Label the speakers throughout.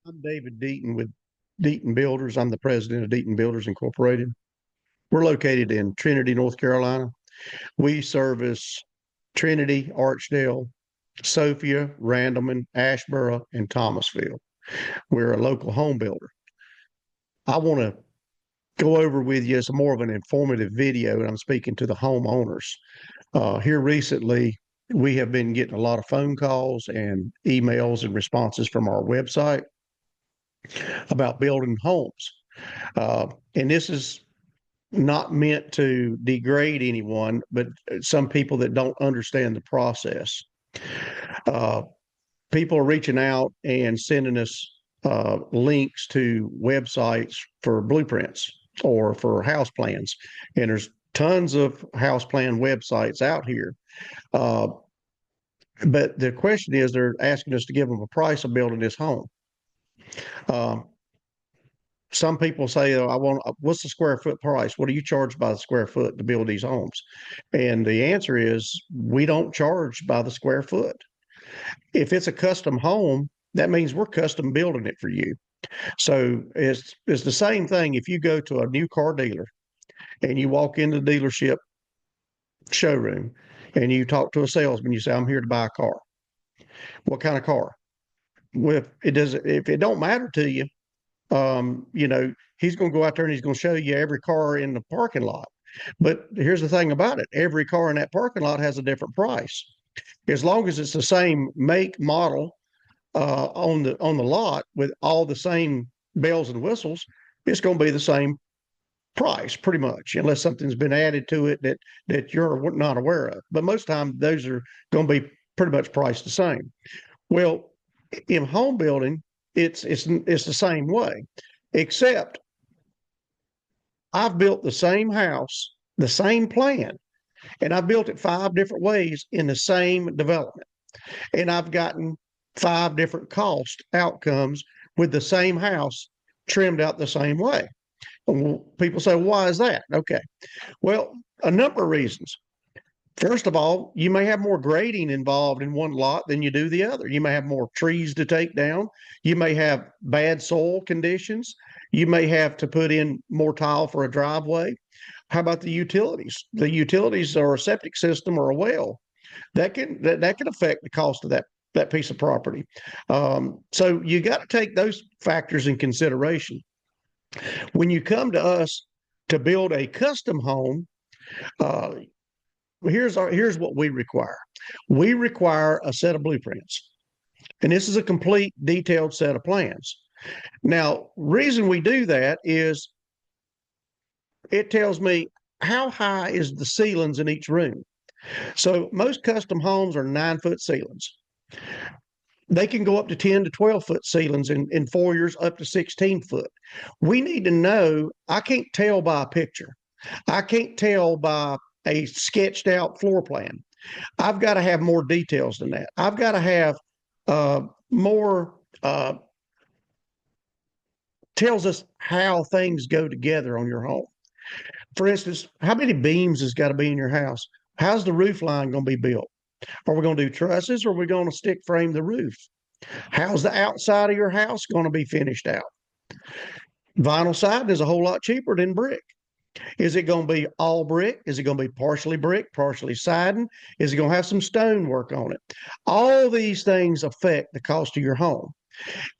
Speaker 1: I'm David Deaton with Deaton Builders. I'm the president of Deaton Builders Incorporated. We're located in Trinity, North Carolina. We service Trinity, Archdale, Sophia, Randleman, Ashboro, and Thomasville. We're a local home builder. I want to go over with you some more of an informative video, and I'm speaking to the homeowners. Here recently, we have been getting a lot of phone calls and emails and responses from our website about building homes. And this is not meant to degrade anyone, but some people that don't understand the process. Uh, People are reaching out and sending us links to websites for blueprints or for house plans. And there's tons of house plan websites out here. Uh, but the question is, they're asking us to give them a price of building this home. Uh, some people say, oh, I want, what's the square foot price? What do you charge by the square foot to build these homes? And the answer is, we don't charge by the square foot. If it's a custom home, that means we're custom building it for you. So it's the same thing if you go to a new car dealer and you walk into the dealership showroom and you talk to a salesman, you say, I'm here to buy a car. What kind of car? Well, if it don't matter to you, he's going to go out there and he's going to show you every car in the parking lot. But here's the thing about it. Every car in that parking lot has a different price. As long as it's the same make, model, on the lot with all the same bells and whistles, it's going to be the same price pretty much, unless something's been added to it that you're not aware of. But most of the time, those are going to be pretty much priced the same. Well, in home building, it's the same way, except I've built the same house, the same plan, and I've built it 5 different ways in the same development, and I've gotten 5 different cost outcomes with the same house trimmed out the same way. Well, people say, why is that? Okay. Well, a number of reasons. First of all, you may have more grading involved in one lot than you do the other. You may have more trees to take down. You may have bad soil conditions. You may have to put in more tile for a driveway. How about the utilities? The utilities are a septic system or a well. That can affect the cost of that piece of property. So you got to take those factors in consideration. When you come to us to build a custom home, uh, here's what we require. We require a set of blueprints, and this is a complete detailed set of plans. Now, reason we do that is it tells me how high is the ceilings in each room. So most custom homes are 9 foot ceilings. They can go up to 10 to 12 foot ceilings in foyers up to 16 foot. We need to know, I can't tell by a picture. I can't tell by a sketched out floor plan. I've got to have more details than that. I've got to have more tells us how things go together on your home. For instance, how many beams has got to be in your house? How's the roof line going to be built? Are we going to do trusses or are we going to stick frame the roof? How's the outside of your house going to be finished out? Vinyl siding is a whole lot cheaper than brick. Is it going to be all brick? Is it going to be partially brick, partially siding? Is it going to have some stone work on it? All these things affect the cost of your home.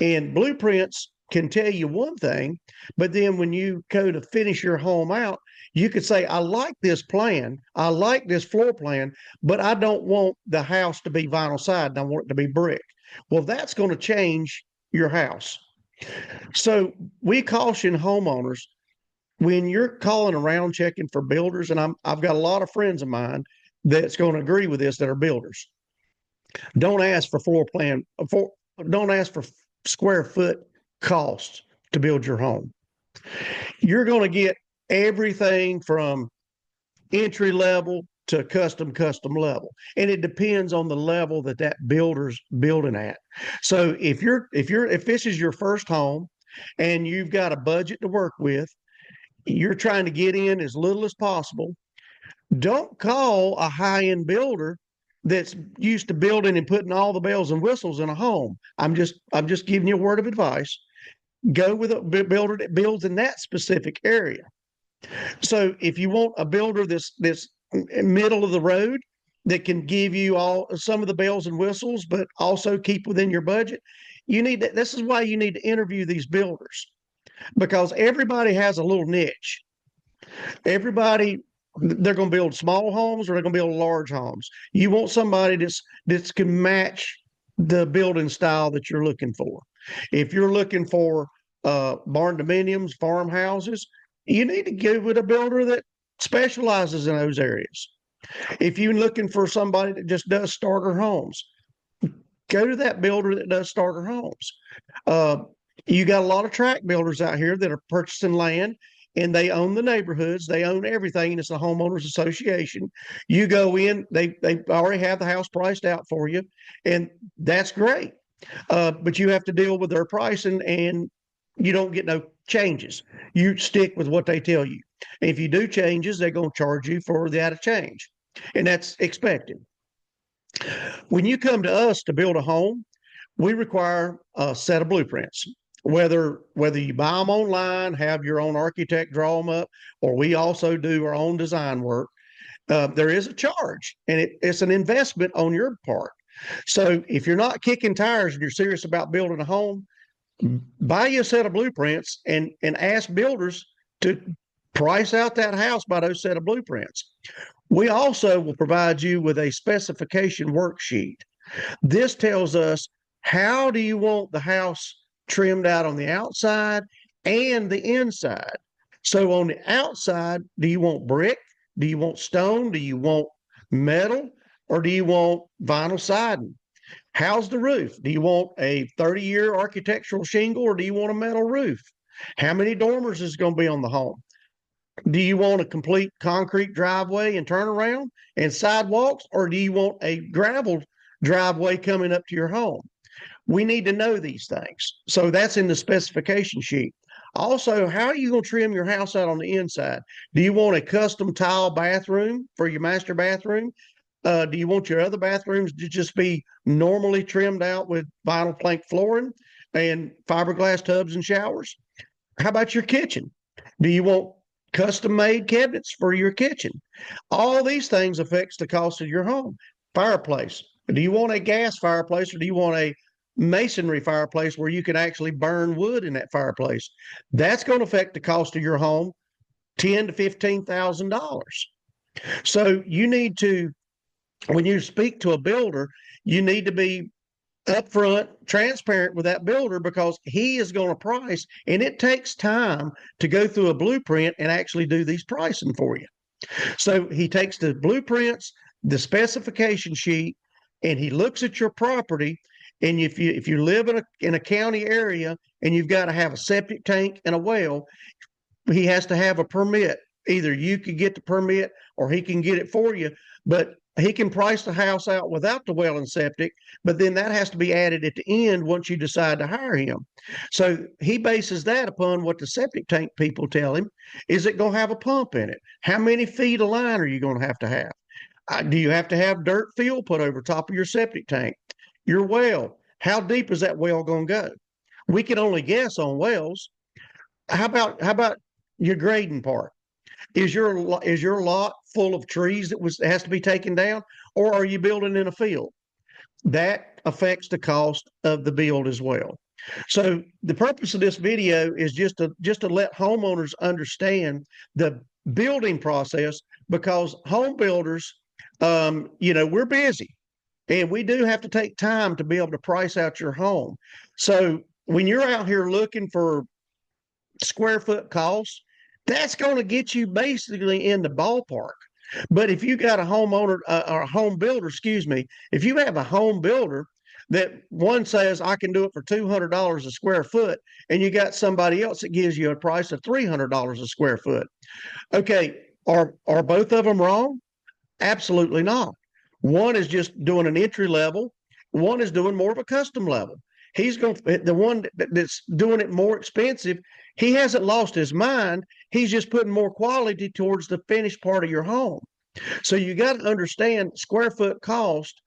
Speaker 1: And blueprints can tell you one thing, but then when you go to finish your home out, you could say, I like this plan, I like this floor plan, but I don't want the house to be vinyl sided. I want it to be brick. Well, that's going to change your house. So we caution homeowners when you're calling around checking for builders, and I've got a lot of friends of mine that's going to agree with this that are builders. Don't ask for floor plan, don't ask for square foot costs to build your home. You're going to get everything from entry level to custom level, and it depends on the level that builder's building at. So if this is your first home and you've got a budget to work with, you're trying to get in as little as possible, don't call a high-end builder that's used to building and putting all the bells and whistles in a home. I'm just giving you a word of advice. Go with a builder that builds in that specific area. So if you want a builder this middle of the road that can give you all some of the bells and whistles, but also keep within your budget, you need to, this is why you need to interview these builders, because everybody has a little niche. Everybody, they're going to build small homes or they're going to build large homes. You want somebody that's can match the building style that you're looking for. If you're looking for barn dominiums, farmhouses, you need to go with a builder that specializes in those areas. If you're looking for somebody that just does starter homes, go to that builder that does starter homes. Uh, you got a lot of tract builders out here that are purchasing land and they own the neighborhoods, they own everything, and it's a homeowners association. You go in, they already have the house priced out for you, and that's great. But you have to deal with their pricing, and you don't get no changes. You stick with what they tell you. If you do changes, they're going to charge you for the out of change, and that's expected. When you come to us to build a home, we require a set of blueprints. Whether you buy them online, have your own architect draw them up, or we also do our own design work, there is a charge, and it's an investment on your part. So if you're not kicking tires and you're serious about building a home, buy you a set of blueprints and ask builders to price out that house by those set of blueprints. We also will provide you with a specification worksheet. This tells us, how do you want the house trimmed out on the outside and the inside? So on the outside, do you want brick? Do you want stone? Do you want metal? Or do you want vinyl siding? How's the roof? Do you want a 30-year architectural shingle or do you want a metal roof? How many dormers is going to be on the home? Do you want a complete concrete driveway and turnaround and sidewalks, or do you want a gravel driveway coming up to your home? We need to know these things. So that's in the specification sheet. Also, how are you going to trim your house out on the inside? Do you want a custom tile bathroom for your master bathroom? Do you want your other bathrooms to just be normally trimmed out with vinyl plank flooring and fiberglass tubs and showers? How about your kitchen? Do you want custom made cabinets for your kitchen? All these things affects the cost of your home. Fireplace. Do you want a gas fireplace or do you want a masonry fireplace where you can actually burn wood in that fireplace? That's going to affect the cost of your home, $10,000 to $15,000. So you need to, when you speak to a builder, you need to be upfront, transparent with that builder, because he is going to price, and it takes time to go through a blueprint and actually do these pricing for you. So he takes the blueprints, the specification sheet, and he looks at your property. And if you live in a county area and you've got to have a septic tank and a well, he has to have a permit. Either you could get the permit or he can get it for you, but he can price the house out without the well and septic, but then that has to be added at the end once you decide to hire him. So he bases that upon what the septic tank people tell him. Is it going to have a pump in it? How many feet of line are you going to have? Do you have to have dirt fill put over top of your septic tank? Your well, how deep is that well going to go? We can only guess on wells. How about your grading part? Is your lot full of trees that has to be taken down, or are you building in a field? That affects the cost of the build as well. So the purpose of this video is just to let homeowners understand the building process, because home builders, we're busy, and we do have to take time to be able to price out your home. So when you're out here looking for square foot costs, that's going to get you basically in the ballpark. But if you got a homeowner or a home builder, if you have a home builder that one says I can do it for $200 a square foot, and you got somebody else that gives you a price of $300 a square foot, okay, are both of them wrong? Absolutely not. One is just doing an entry level. One is doing more of a custom level. The one that's doing it more expensive, he hasn't lost his mind. He's just putting more quality towards the finished part of your home. So you got to understand square foot cost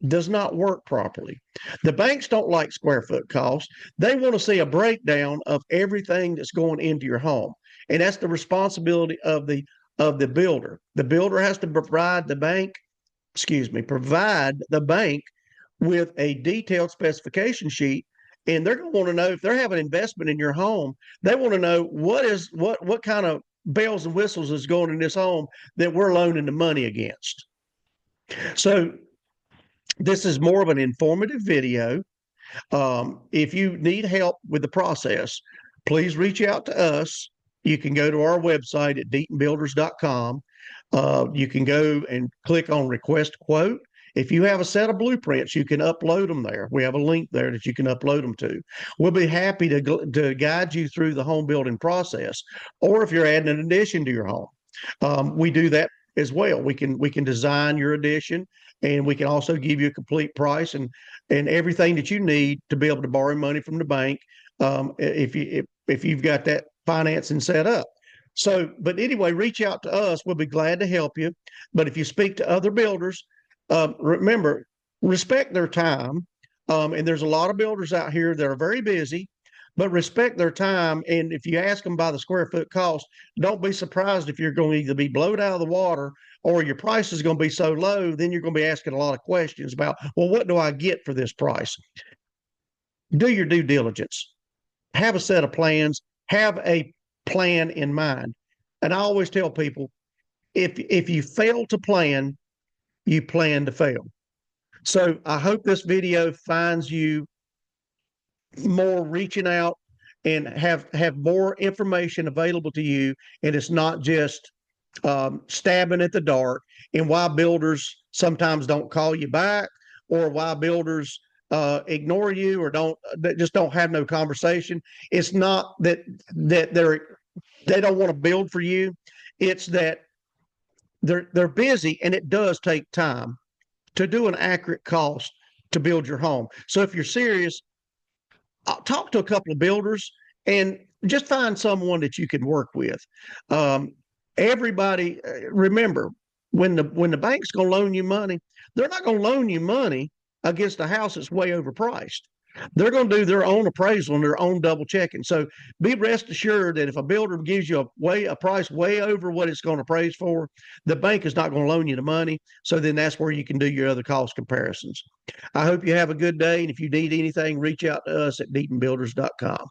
Speaker 1: does not work properly. The banks don't like square foot cost. They want to see a breakdown of everything that's going into your home. And that's the responsibility of the builder. The builder has to provide the bank with a detailed specification sheet. And they're going to want to know if they're having investment in your home, they want to know what kind of bells and whistles is going in this home that we're loaning the money against. So this is more of an informative video. If you need help with the process, please reach out to us. You can go to our website at deatonbuilders.com. You can go and click on request quote. If you have a set of blueprints, you can upload them there. We have a link there that you can upload them to. We'll be happy to guide you through the home building process. Or if you're adding an addition to your home, we do that as well. We can design your addition, and we can also give you a complete price and everything that you need to be able to borrow money from the bank, if you've got that financing set up. So, but anyway, reach out to us. We'll be glad to help you. But if you speak to other builders, remember, respect their time. And there's a lot of builders out here that are very busy, but respect their time. And if you ask them by the square foot cost, don't be surprised if you're going to either be blown out of the water or your price is going to be so low. Then you're going to be asking a lot of questions about, well, what do I get for this price? Do your due diligence. Have a set of plans. Have a plan in mind. And I always tell people, if you fail to plan, you plan to fail. So I hope this video finds you more reaching out and have more information available to you, and it's not just stabbing at the dark, and why builders sometimes don't call you back, or why builders ignore you, or just don't have no conversation. It's not that they don't want to build for you. It's that they're busy, and it does take time to do an accurate cost to build your home. So if you're serious, talk to a couple of builders and just find someone that you can work with. Everybody, remember, when the bank's going to loan you money, they're not going to loan you money against a house that's way overpriced. They're going to do their own appraisal and their own double checking. So be rest assured that if a builder gives you a price way over what it's going to appraise for, the bank is not going to loan you the money. So then that's where you can do your other cost comparisons. I hope you have a good day. And if you need anything, reach out to us at deatonbuilders.com.